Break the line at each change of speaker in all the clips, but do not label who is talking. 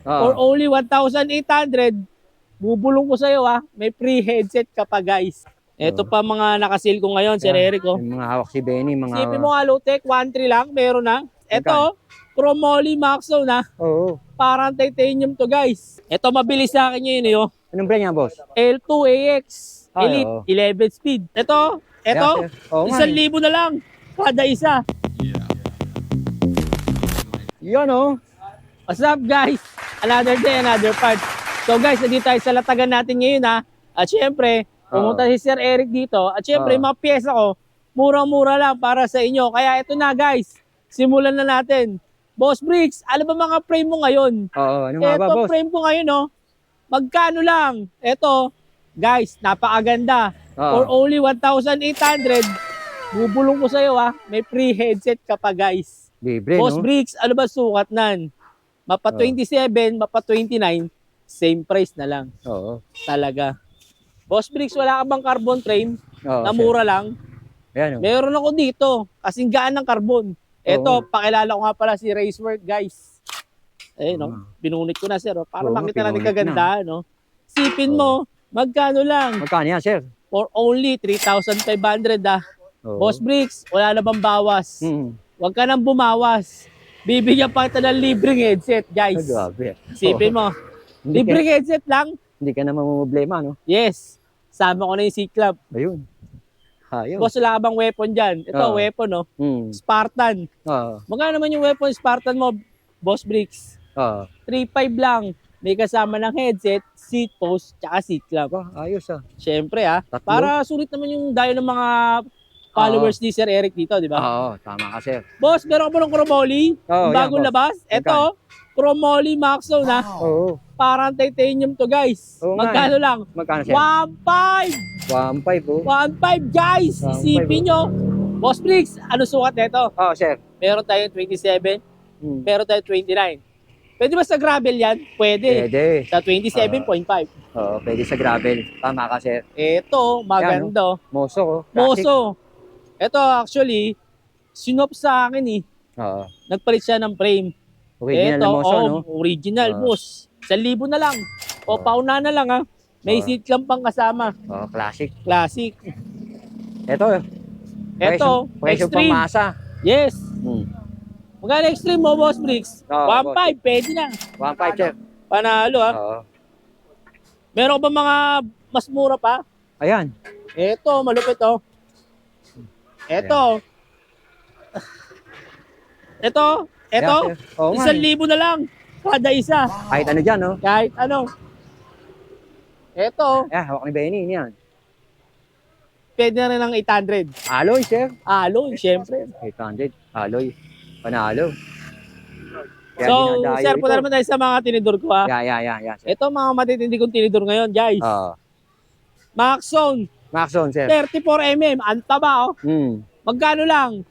For only 1,800, bubulong ko sa'yo may free headset ka pa guys. Ito pa mga nakasil ko ngayon, Sir Eric.
Yung mga hawak si Benny, mga...
Isipin mo nga, low-tech, 1.3 lang, meron na. Ito, Chromoly Maxo na.
Oo.
Parang titanium to guys. Ito mabilis sa akin yun
Anong brand niya, boss?
L2AX
Ay,
Elite,
oo.
11 speed. Ito,
Yeah, oo nga,
1,000 na lang kada isa.
Yan, oh.
What's up guys? Another day, another part. So guys, nandito tayo sa latagan natin ngayon At syempre, pumunta si Sir Eric dito. At syempre, yung mga pyesa ko, murang-mura lang para sa inyo. Kaya ito na guys, simulan na natin. Boss Bricks, ano ba mga frame mo ngayon?
Oo, ano nga ba, boss?
Frame ko ngayon, magkano lang? Ito, guys, napakaganda. For only 1,800, bubulong ko sa'yo may free headset ka pa guys.
Libre,
Boss
no?
Bricks, ano ba sukat nan? Mapa 27, mapa 29, same price na lang.
Oo.
Talaga. Boss Bricks, wala ka bang carbon frame
Oo,
na mura lang?
Ayan, oh.
Meron ako dito, kasing gaan ng carbon. Ito, pakilala ko nga pala si Racework, guys. Binunit ko na, sir. Para makita natin kaganda, Sipin mo, magkano lang?
Magkano yan, sir?
For only 3,500, Boss Bricks, wala na bang bawas? Huwag ka nang bumawas. Bibigyan pa kita ng libreng headset, guys.
Grabe.
Sipin mo. Libreng headset lang.
Hindi ka na mamumblema, no?
Yes. Sama ko na yung C-Club.
Ayun. Ayun.
Boss, wala ka bang weapon dyan? Ito, weapon, Spartan. Magkano naman yung weapon Spartan mo, Boss Bricks? 3,500 lang. May kasama ng headset, seat post, tsaka C-Club.
Ayos,
Siyempre, para sulit naman yung dayo ng mga followers ni Sir Eric dito, di ba?
Oo, tama ka, sir.
Boss, meron ka ba ng Chromoly? Bagong labas? Ito, Chromoly Maxo na.
Oo.
Parang titanium to, guys. Magkano lang?
Magkano, sir?
1,500!
1,500, oh.
1,500, guys! Isipin nyo. Boss Bricks, ano sukat nito?
Oo, sir.
Meron tayong 27, meron tayong 29. Pwede ba sa gravel yan? Pwede.
Pwede.
Sa 27.5.
Oo, pwede sa gravel. Tama ka, sir.
Ito, maganda.
Moso, oh.
Moso. Ito, actually, sinop sa akin
Oo.
Nagpalit siya ng frame.
Original na moso, no?
Original, boss. 1,000 na lang. Pauna na lang, May seat lang pang kasama.
Classic.
Classic.
Ito, presyo
extreme.
pang-masa.
Yes. Magkano extreme mo, Boss Bricks? 1,500, pwede na.
1,500, sir.
Panalo,
Oo.
Meron ba mga mas mura pa?
Ayan.
Ito, malupit, Ito. Ito. 1,000 na lang. Kada isa.
Kahit ano dyan, no?
Kahit ano. Ito.
Hawak ni Benny, yan.
Pwede na rin ng 800.
Alloy, sir.
Alloy, syempre.
800. Alloy. Panalo.
So, sir, punta naman tayo sa mga tinidor ko,
Yeah, sir.
Ito, mga matitindi kong tinidor ngayon, guys. Maxon.
Maxon, sir.
34mm. Ang taba, Magkano lang?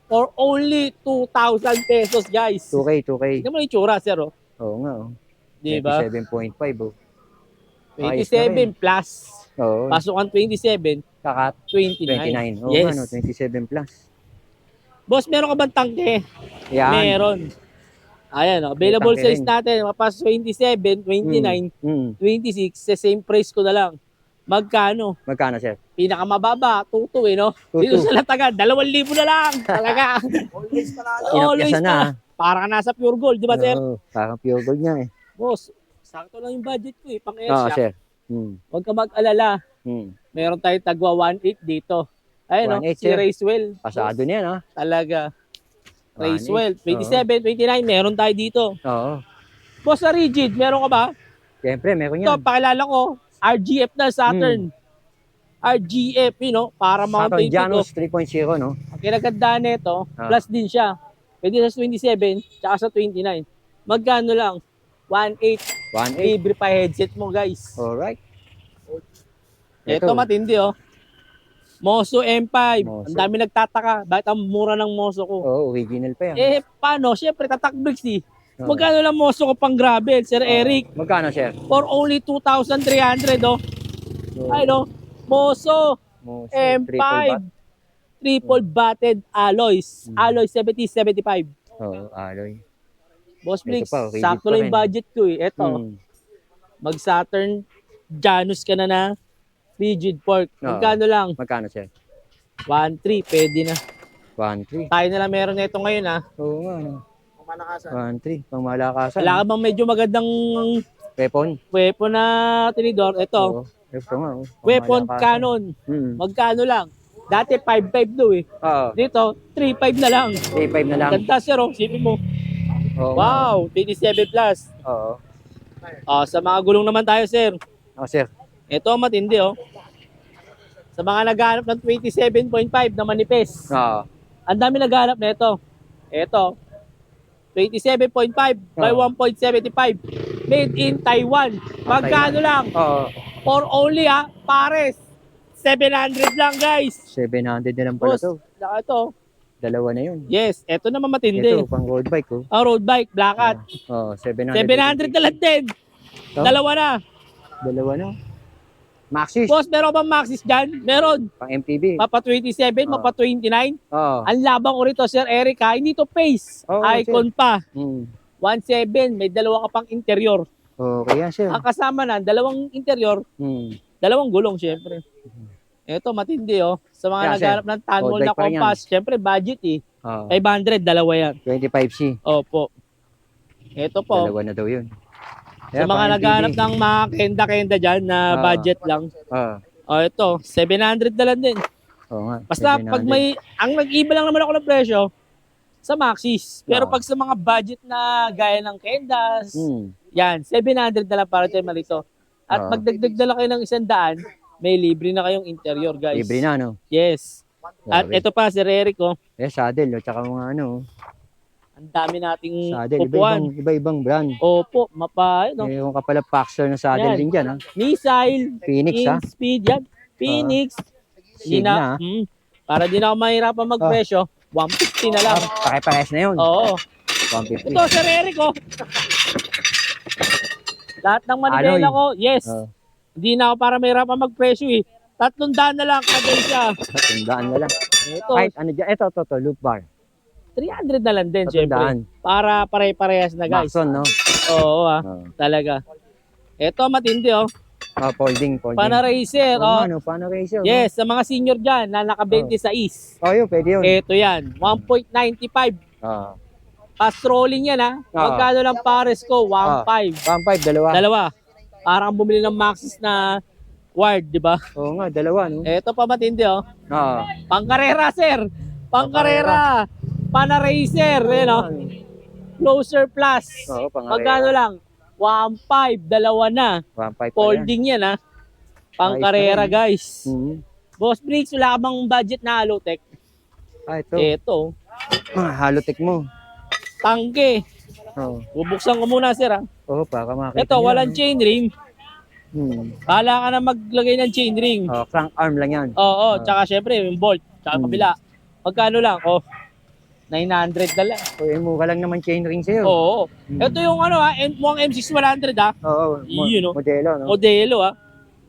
For only 2,000 pesos, guys.
2K.
Hindi mo na itsura, sir,
Oo nga,
Di ba?
27.5,
27 plus.
Oo.
Pasukan 27,
Kaka
29.
29. Oo,
Yes.
27 plus.
Boss, meron ka bang tangke?
Yan.
Meron. Ayan, available
May tangke
size natin. Mapas 27, 29, 26. Sa same price ko na lang. Magkano?
Magkano, sir?
Pinakamababa, 2,200, no? Dito sa Latagan, 2,000 na lang. Talaga. Always
Inapyasan na.
Para ka nasa pure gold, di ba, sir?
Oo, parang pure gold niya,
Boss, sakto lang yung budget ko, pang
Oo,
airshot.
sir.
Huwag ka mag-alala. Meron tayong tagwa 1,800 dito. Ayun,
1,800,
si
sir.
Racewell.
Pasado niya, no?
Talaga.
1,800.
Racewell. 27, 29, meron tayo dito.
Oo.
Boss, sa rigid, meron ka ba?
Siyempre, meron
Ito,
yan.
pakilala ko. RGF na Saturn. RGF, para
Saturn
mountain
Janus
ko.
3.0, no?
Ang kinagandaan nito, plus din siya. Pwede sa 27, tsaka sa 29. Magkano lang? 1,800.
1,800.
Libre pa headset mo, guys.
Alright.
Ito matindi, Moso M5.
Moso.
Ang dami nagtataka. Bakit ang mura ng Moso ko?
Oo, original pa yan.
Paano? Siyempre, tatak bricks Magkano lang Moso ko pang gravel, Sir Eric?
Magkano, sir?
For only 2,300, Ay, Moso
Moso,
M5.
triple
Triple batted alloys. Alloy 70-75.
Oo, alloy.
Boss
Ito
Briggs,
pa, rigid
sakto
pa
lang yung
rin.
budget ko eh. Ito,
Hmm.
mag-Saturn Janus ka na rigid fork.
Oo.
Magkano lang?
Magkano, sir?
1.3, pwede na.
1.3.
Tayo na lang meron nito ngayon ha.
Oo nga, no?
Malakasan.
1.3. Pang malakasan.
Wala ka bang medyo magandang
Weapon.
weapon na tinidor? Ito,
Oo. Ito nga, oh. Pang
weapon
malakasan.
cannon.
Hmm.
Magkano lang? Dati 5.5 daw eh.
Oo.
Dito, 3.5 na lang.
3.5 na lang.
Ganda sir oh, sipin mo.
Oo nga,
Wow, 27 plus.
Oo.
Sa mga gulong naman tayo sir.
Oh, sir.
Ito matindi oh. Sa mga naghahanap ng 27.5 na manipes.
Oo.
Ang dami naghahanap na ito. Ito, 27.5 by 1.75. Made in Taiwan. Magkano lang?
Oo.
For only pares. 700 lang guys.
700 na lang pala
Boss,
to.
ito.
Dalawa na yun.
Yes, ito naman matindi.
Ito, pang road bike, oh.
Road bike, black hat.
Oo, 700.
700 na lang din.
Ito?
Dalawa na.
Dalawa na. Maxis.
Boss, meron bang Maxis dyan? Meron.
Pang MTB.
Mapa 27, mapa 29.
Oo.
Ang labang ko rito, Sir Eric ha. Hindi to face.
Oo,
Icon pa.
Hmm.
1.7, may dalawa ka pang interior.
Okay yan, sir.
Ang kasama na, dalawang interior,
Hmm.
dalawang gulong, syempre. Ito, matindi oh. Sa mga
Yeah,
naghanap ng tanwal
Road
na
bike pa rin yan.
compass, syempre budget eh.
Oo.
500, dalawa yan.
25C.
Opo. Ito po,
Dalawa na daw yun.
sa mga naghanap ng mga kenda-kenda dyan na
Ah.
budget lang.
Oo.
Ito, 700 na lang din.
Oo nga.
Basta
700.
pag may, ang nag-iba lang naman ako ng presyo, sa Maxis. Pero
Ah.
pag sa mga budget na gaya ng Kendas,
Hmm.
yan, 700 na lang para tayo malito. At
Ah.
magdagdag na lang kayo ng 100, may libre na kayong interior, guys.
Libre na, no?
Yes. At
Grabe.
ito pa, si Eric, oh.
Saddle, o tsaka mga ano.
Ang dami nating
Saddle,
upuan.
iba-ibang brand.
Opo, mapa, no?
Yung kapala Paxer na saddle
Yan.
din dyan, ha?
Missile,
Phoenix, ha?
Speed, yan. Phoenix. Hindi
Signa, ha?
para di na ako mahirapan magpresyo, 150 na lang.
Pare-pares na yun.
Oo.
150.
Ito, Sir Eric, oh. Lahat ng manibela
Alloy.
ko, yes.
Oo.
Hindi na ako para mahirapan magpresyo eh. 300 na lang kada siya.
Tandaan na lang.
Ito,
Kahit ano dyan, ito, loop bar.
300 na lang din, syempre.
Tandaan.
Para pare-parehas na, guys.
Maxon, no?
Oo,
Oo.
talaga. Ito, matindi, oh.
Folding.
Pana-racer,
Oo,
oh.
ano, paano ratio?
Yes, sa mga senior dyan na naka-20 sa is.
Oh, yun, pwede yun.
Ito yan, 1.95.
Oo.
Fast rolling yan, ha.
Ah.
Magkano lang pares ko? 1.5.
1.5, dalawa.
Dalawa. Parang bumili ng Maxis na ward, di ba?
Oo nga, dalawa, no?
Ito pa matindi, oh.
Oo.
Pangkarera, sir. Pangkarera. Pana-racer, Closer plus.
Oo, pangarera.
Magkano lang? 1.5, dalawa na.
1.5 pa yan.
Folding yan, ha. Pangkarera,
Ayos
guys.
Mhm.
Boss Briggs, wala ka bang budget na Alotech?
Ito.
Ito,
Halotek mo.
tangke.
Oo.
Bubuksan ko muna, sir, ha.
Oo, para makita
Ito,
nyo,
walang
no?
chain ring. Bahala ka na maglagay ng chain ring.
Oh, crank arm lang yan.
Oo, tsaka syempre, yung bolt, tsaka kabila. Magkano lang? 900 na lang.
Mukha lang naman chain ring sa'yo.
Oo. Ito yung mukhang M6100 ha.
Oo,
Yun, no?
modelo, no?
Modelo ha.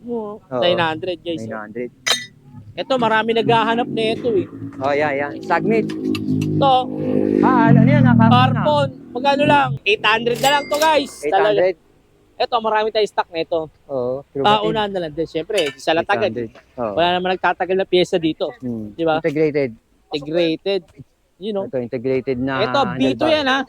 Oo.
900 guys.
900.
Ito, marami naghahanap na ito eh.
Oh, yan. Stagnate.
Ito,
Ano yan?
carbon. Magkano lang? 800 na lang to guys. Talaga.
800.
Ito, marami tayong stock na ito.
Oo.
Paunahan na lang din. Siyempre, sa Latagan.
800. Oo.
Wala naman nagtatagal na pyesa dito. Di ba?
Integrated.
Integrated. You know.
Ito, integrated na.
Ito, B2 yan ha.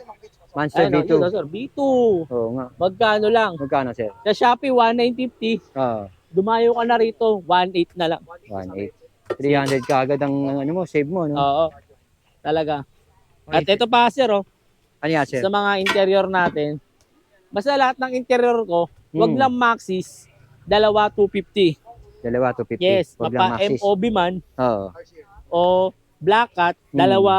Monster
Ayun,
B2.
yun, sir. B2.
Oo nga.
Magkano lang?
Magkano, sir?
Sa Shopee, 1950.
Oo.
Dumayo ka na rito, 1.8 na lang.
1.8. 300 ka agad ang ano mo, save mo, no?
Oo. Talaga. At ito pa, sir,
Ano yan, sir?
sa mga interior natin. Basta lahat ng interior ko, wag lang Maxis, dalawa 250.
Dalawa, 250.
Yes,
Wag lang
mapa
Maxis.
MOB man
Oo.
o Black Cat, dalawa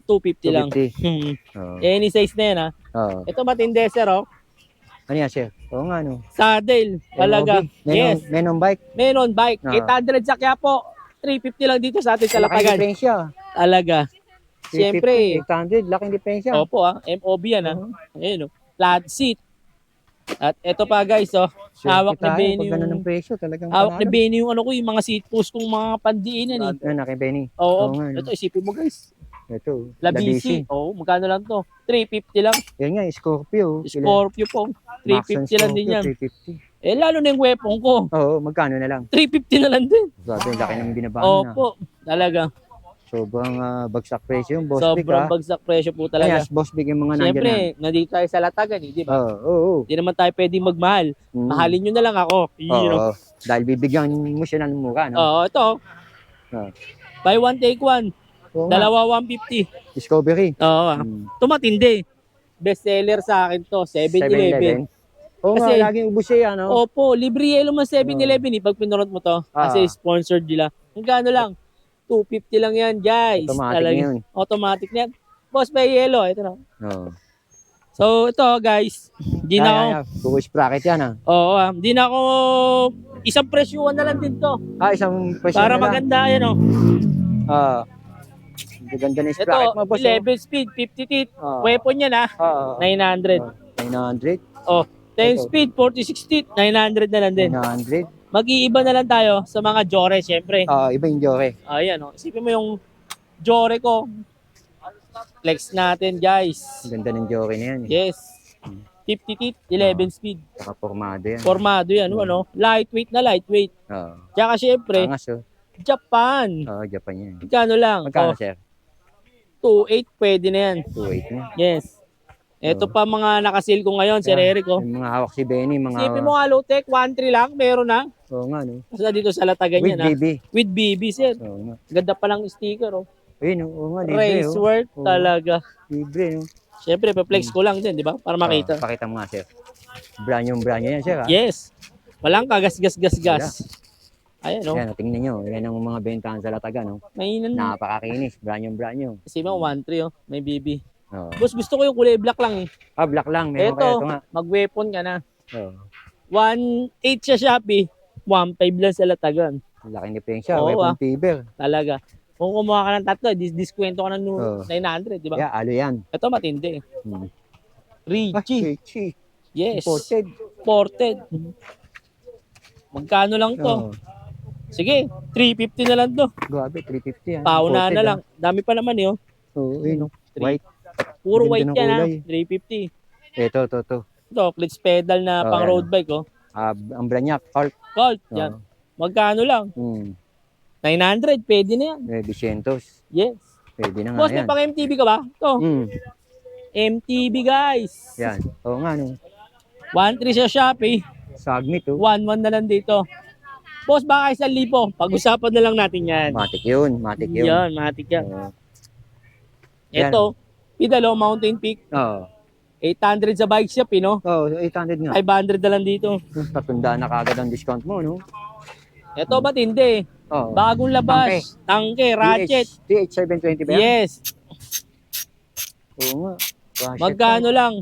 250 lang.
250. Oo.
Any size na yan, ha.
Oo.
Ito matindi, sir,
Ano yan, sir? Oo nga, no?
Saddle, talaga. Yes.
Menon bike.
Meron bike,
Ah.
800 sa Quiapo, 350 lang dito sa atin sa
Laking
Latagan.
diferensya.
Talaga. Siyempre,
800, laking diferensya.
opo MOB yan Ayun flat seat. At ito pa guys hawak ni Benny
Pag ganun
yung
ng presyo, talagang
hawak ni
panalo.
Benny yung yung mga seat post kong mga pandiinan eh.
Ano, kay Benny?
Oo,
Oo nga, no?
ito isipin mo guys.
Ito,
Labisi. Oo, magkano lang to? 350 lang.
Yan nga, Scorpio.
Scorpio po. 350 lang din yan.
350.
Eh, lalo na yung weapon ko.
Oo, magkano na lang?
350 na lang din.
Grabe, laki ng binabahan na.
Opo, talaga.
Sobrang bagsak presyo yung Boss Big,
Sobrang
ha?
bagsak presyo po talaga.
Kaya, Boss Big yung mga nandyan
Siyempre, nandito tayo sa Latagan, di ba?
Oo.
Hindi naman tayo pwedeng magmahal. Mahalin nyo na lang ako.
Oo. Dahil bibigyan mo siya ng mura, no?
Oo, ito.
Oo.
Buy one, take one.
Oo nga.
Dalawa, 150.
Discovery.
Oo. Tumatindi. Best seller sa akin to, 7-Eleven.
Oo nga,
Kasi-
laging ubus siya, no?
Opo, libre yelo man 7-Eleven pag pinurot mo to. Kasi sponsored nila. Magkano lang? 250 lang yan, guys.
Automatic
Talaga.
na yun.
Automatic na yan. Boss, may yelo. Ito na.
Oo.
So, ito, guys. Hindi na ako...
Puro sprocket yan, ha?
Oo, hindi na ako... Isang presyuhan na lang din to.
Isang presyo
Para
na lang.
maganda, yan o.
Ganda na yung
Ito,
sprocket mo, boss.
11 speed, 50 teeth. Weapon yan, ha. 900.
900.
Oh, 10 speed, 46 teeth. 900 na lang din.
900.
Mag-iiba na lang tayo sa mga Jore, syempre.
Iba yung Joke.
Ayan, oh. Isipin mo yung Jore ko. Flex natin, guys.
Ganda ng Joke na yan.
Yes. 50 teeth, 11 speed.
Saka formado yan.
Formado yan, ano? Lightweight na lightweight. Tsaka syempre,
Angas, oh.
Japan.
Japan yan.
Magkano lang?
Magkano, sir?
2.8 pwede na yan.
2.8 na.
Yes. Ito pa mga nakasil ko ngayon, Sir Eric. Oh.
Yung mga hawak si Benny, mga...
Isipin mo nga, low-tech, 1.3 lang, meron na.
Oo nga, no?
Basta dito sa Latagan
With
yan, ha?
BB.
With BB, sir.
Oo nga.
Ganda pa lang sticker, oh.
Ayun, oo nga, libre,
Race work
Oo.
talaga.
Libre, no?
Siyempre, pa-flex ko lang din, di ba? Para makita.
Pakita mo nga, sir. Brand yan, sir, ha?
Yes. Walang kagas-gas-gas-gas. Ayan, no?
Yan, tingnan nyo. Yan ang mga bentahan sa Latagan, no?
Mainan na.
Napakakinis. Brand yung.
Isipin mo, 1.3, oh. May BB.
Oo.
Boss, gusto ko yung kulay black lang, eh.
Black lang. Meron kayo. Ito nga.
Mag-weapon ka na.
Oo.
1.8 sa Shopee. 1.5 lang sa Latagan.
Laki ni Pensya.
Oo,
Weapon fever.
Talaga. Kung kumuha ka ng tatlo, diskwento ka ng
Oo.
900, di ba?
Yeah, alo yan.
Ito matindi. Richie.
Richie.
Yes.
Imported.
Ported. Magkano lang to?
Oo.
Sige, 350 na lang to.
Grabe, 350 yan.
Pauna
Imported,
na lang. Dami pa naman yun.
Oo, yun. White.
Puro
Ganda
white
ng
yan, ha?
kulay.
350.
Ito.
Ito, clutch pedal na pang
yan.
road bike, oh.
Ang brand niya, Colt.
Colt, yan. Magkano lang? 900, pwede na yan.
900.
Yes.
Pwede na nga
Boss, may
yan.
pang MTB ka ba? Ito. MTB, guys.
Yan. Oo nga, no.
1.3 sa Shopee.
Sagmit, oh.
1.1 na lang dito. Boss, baka 1,000. Pag-usapan na lang natin yan.
Matik yun.
Yan, matik yan.
Oo.
Ito, Pidalo Mountain Peak.
Oo.
800 sa bike shop, no?
Oo, 800 nga.
500 na lang dito.
300 na kagad ang discount mo, no?
Ito, matindi.
Oo.
Bagong labas. Tangke, ratchet.
TH720 ba yan?
Yes.
Oo nga. Wash
Magkano lang?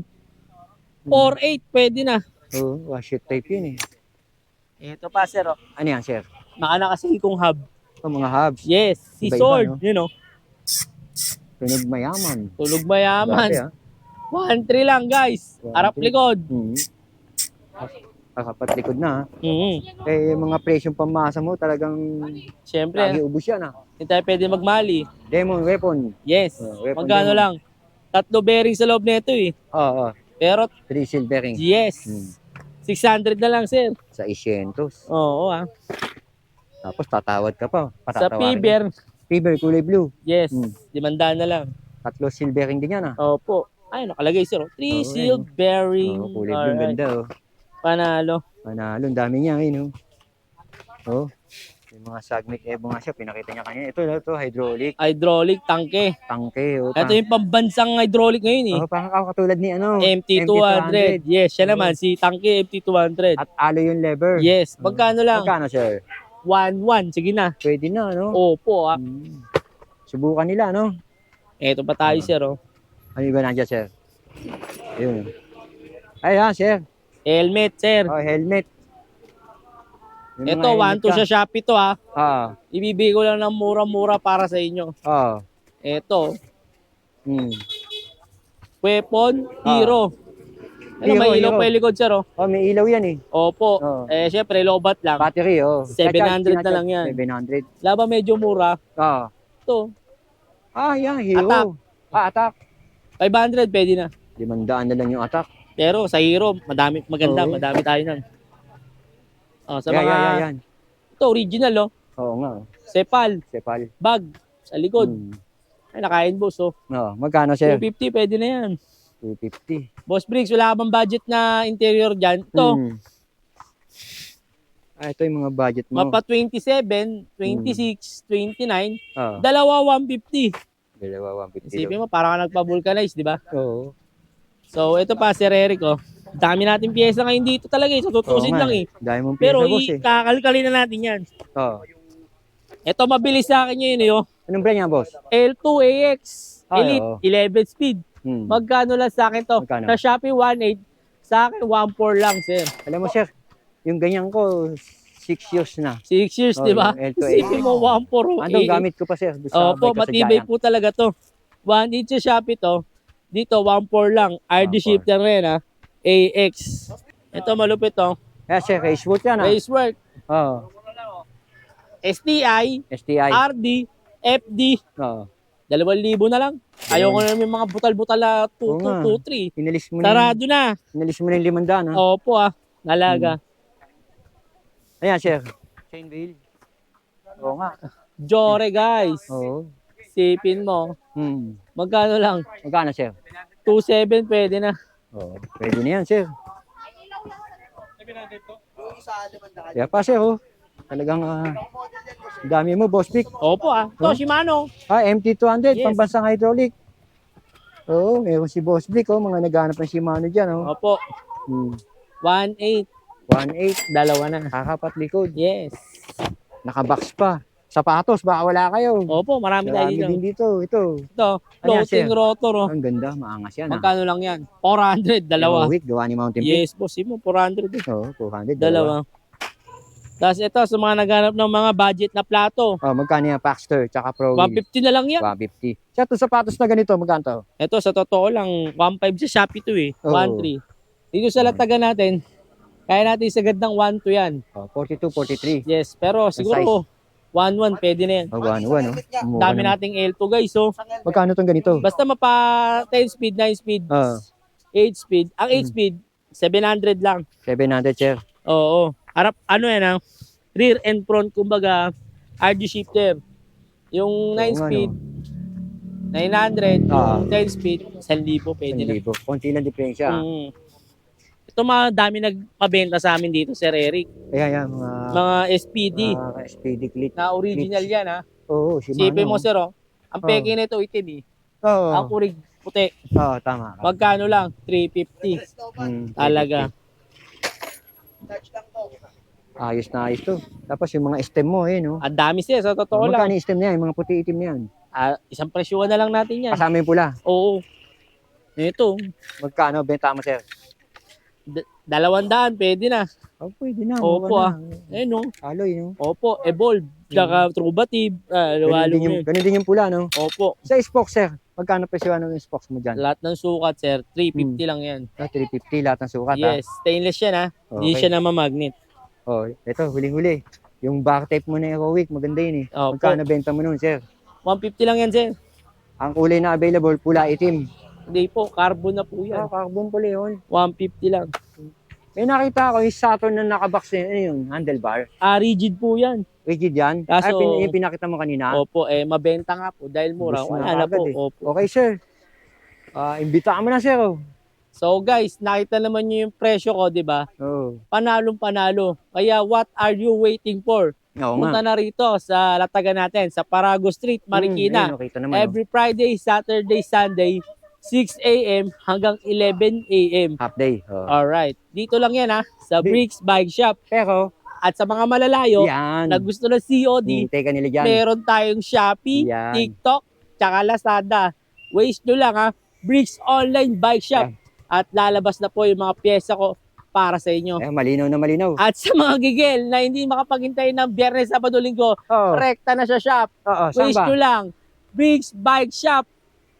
4.8, pwede na.
Oo, wash it type yun, eh.
Ito pa, sir. Oh.
Ano yan, sir?
Naka-nakasil kong hub.
Ito, mga hubs.
Yes, si
Iba-iba,
Sword.
no?
You know,
Tunog mayaman.
tulog mayaman.
Grabe, ah.
1.3 lang, guys.
1.3.
Harap likod.
Kakapat likod na, ha?
Mhm.
Eh, yung mga presyong pamasa mo, talagang
Siyempre,
lagi ubus yan, ha?
hindi tayo pwede magmali.
Demon weapon.
Yes.
Weapon
Magkano
demon.
lang? 3 bearing sa loob nito, eh.
Oo,
Pero,
3 silvering.
yes. 600 na lang, sir.
Sa 600.
Oo, ah.
Tapos tatawad ka pa.
Sa
Patatawarin.
Piber,
Fiber, kulay blue.
yes.
Hmm.
500 na lang.
3 silvering din yan, ha?
Opo. Ay, nakalagay, sir. 3
Oo,
sealed bearing.
Oo, kulay blue.
Alright.
Ganda, oh.
Panalo.
Panalo, ang dami niya, oh. Oh. Yung mga Sagmic Evo nga siya, pinakita niya kanina. Ito, hydraulic.
Hydraulic, tangke.
Tangke, oh.
Ito yung pambansang hydraulic ngayon, eh.
parang katulad ni, ano,
MT200. Yes, siya
Oo.
naman. Si Tangke MT200.
At alo yung lever.
Yes. Magkano lang?
Magkano, sir?
1.1. Sige na.
Pwede na, no?
Opo, ah.
Subukan nila, no?
Eto pa tayo, sir, oh.
Ano ba nandiyan, sir? Ayun. Ay, sir.
Helmet, sir.
Oh, helmet. Yung mga
Ito,
helmet
1.2
ka.
sa Shopee to, ha.
Ah,
Ibibigay ko lang ng mura-mura para sa inyo.
ah.
Ito,
Hmm.
weapon, hero. Ano,
Hero,
may ilaw
hero.
pa yung likod, sir, oh.
Oh, may ilaw yan, eh.
Opo.
Oo.
Syempre, lobat lang.
Battery, oh.
700 na lang yan.
700.
Laba medyo mura.
Ah.
Ito,
Yan, Hero. Attack.
500 pwede na.
500 na lang yung attack.
Pero sa Hero, maganda,
Oo.
madami tayo nun. Sa
Yan,
mga,
yan.
ito original oh.
Oo nga.
Sepal,
Sepal.
bag, sa likod.
Hmm.
Ay, nakain boss oh.
Magkano, sir?
250 pwede na yan.
250.
Boss Briggs, wala ka bang budget na interior dyan? Ito,
Ito yung mga budget mo.
mapa 27, 26, 29,
Oo.
dalawa 150.
Dalawa, 150.
Isipin mo, parang ka nagpa-vulcanize, di ba?
Oo.
So, ito pa, Sir Eric, oh. Dami natin pyesa ngayon dito talaga, eh. So, tutusin
Oo nga,
lang, eh.
Dahil mong
Pero,
piyesa, boss,
kakalkalin na natin yan.
Oo.
Ito, mabilis sa akin yun, eh, oh.
Anong brand niya, boss?
L2AX
Ay,
Elite,
oo.
11 speed. Magkano lang sa akin to?
Magkano?
Sa Shopee, 1.8. Sa akin, 1.4 lang, Sir.
Alam mo, sir, yung ganyan ko, 6 years na.
6 years,
Oh,
di ba?
yung L2AX.
Isipin mo, 1.4.
Andong gamit ko pa, sir. doon sa
Opo,
bike ko sa
matibay
Giant.
po talaga to. 1.8 sa Shopee to. Dito, 1.4 lang. RD
1.4.
shifter rin, ha. AX. Ito, malupit to.
Sir, Racewood yan,
Racework.
Oo.
STI,
STI.
RD, FD.
Oo.
2,000 na lang. Ayoko na yung mga butal-butal na
Oo nga.
2,2, 2,3.
Inalis mo
Sarado na.
Inalis mo na yung 500, ha?
Opo, nalaga.
Ayan, sir. Chain wheel. Oo nga.
Jore, guys.
Oo.
Sipin mo. Magkano lang?
Magkano, sir?
2,700 pwede na.
Oo. Pwede na yan, sir. Kaya pa, sir, Talagang dami mo, boss pick.
Opo, Ito, Shimano.
MT200,
Yes.
pambansang hydraulic. Oo, meron si Boss Vic, mga naghanap ng Shimano dyan,
Opo. 1.8.
1.8,
Dalawa na.
kakapat likod.
Yes.
Nakabox pa. Sapatos, baka wala kayo.
Opo, marami tayo
Marami
dito.
din dito, ito.
Ito,
Ayan,
floating
sir.
rotor.
Ang ganda, maangas yan.
Magkano lang yan? 400, dalawa.
Week, gawa ni Mountain Peak.
Yes, boss. Mo 400.
Oo, 200,
Dalawa. Tapos ito, sa mga naghanap ng mga budget na plato,
Magkano yan, Paxter, tsaka Pro Wheel?
150 na lang yan.
150. Siya, ito sapatos na ganito, magkano to?
Ito, sa totoo lang, 1.5 sa Shopee to eh.
Oo.
1.3. Dito sa latagan natin, kaya natin sagad ng 1.2 yan.
42, 43.
Yes, pero siguro 1.1 pwede na yan.
Ano?
Dami nating L2 guys, so
Magkano tong ganito?
basta mapa 10 speed, 9 speed, 8 speed. Ang 8 speed, 700 lang.
700, sir.
Oo. Harap, rear and front, kumbaga, RG shifter. Yung 9
Oo nga,
speed, 900,
Ah.
10 speed, 1,000 pwede na.
1,000. Konti lang diferensya.
Ito mga dami nagpabenta sa amin dito, Sir Eric.
Ayan,
Mga SPD
SPD click.
na original yan, ha.
Oo, Shimano.
Sipin mo, sir, ang peke nito itim, eh.
Oo.
Ang kurig puti.
Tama.
Magkano lang? 350. Talaga.
Ayos na ayos to. Tapos yung mga stem mo, no?
Ang dami, sir, sa totoo lang.
Magkano yung stem niya? Yung mga puti itim niyan.
Isang presyuhan na lang natin yan.
Kasama yung pula.
Oo. Ito,
Magkano benta mo, sir?
200, pwede na.
Pwede na.
Opo, Ayun, no?
Alloy, no?
Opo, Evolve. Tsaka Trubative.
Ganun din yung pula, no?
Opo.
Sa spokes, sir. Magkano presyo ng spokes mo dyan?
Lahat ng sukat, sir, 350 lang yan.
350 lahat ng sukat,
Yes, stainless yan, ha. Hindi
Okay.
siya namamagnet.
Ito, huling-huli. Yung back tape mo na Ecowick, maganda yun, eh.
Opo.
Magkano benta mo nun, sir?
150 lang yan, sir.
Ang kulay na available, pula itim.
Hindi po, carbon na po yan.
Carbon pala yun.
150 lang.
May nakita ako yung Saturn na nakabox na yun, yung handlebar.
Rigid po yan.
Rigid yan.
Kaso-
Yung pinakita mo kanina.
Opo, mabenta nga po dahil mura.
Gusto
Wala
na
na po.
agad, eh.
Opo.
Okay, sir. Imbitahan mo na, sir.
So guys, nakita naman nyo yung presyo ko, di ba?
Oo.
Panalong panalo. Kaya what are you waiting for?
Oo
Punta
nga.
na rito sa latagan natin, sa Parago Street, Marikina.
Nakita naman.
Every Friday, Saturday, Sunday, 6 a.m. hanggang 11 a.m.
Half day.
Alright. Dito lang yan, ha, sa Bricks Bike Shop.
Pero,
At sa mga malalayo
yan.
na gusto ng COD,
Hintay ka nila dyan.
meron tayong Shopee,
Yan.
TikTok, tsaka Lazada. Waste nyo lang, ha, Bricks Online Bike Shop.
Yan.
At lalabas na po yung mga pyesa ko para sa inyo.
Malinaw na malinaw.
At sa mga gigil na hindi makapaghintay ng Biyernes, Sabado, Linggo,
Oo.
rekta na sa shop.
Saan
Waste
ba?
nyo lang, Bricks Bike Shop.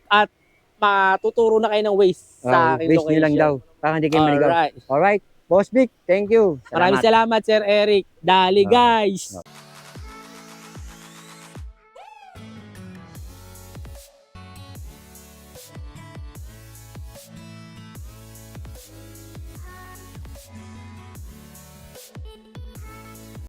At matuturo na kayo ng waste sa aking
Wish
location.
nyo lang daw. Para hindi kayo maligaw.
Alright.
Alright. Boss Vic, thank you.
Maraming salamat, Sir Eric. Dali, guys.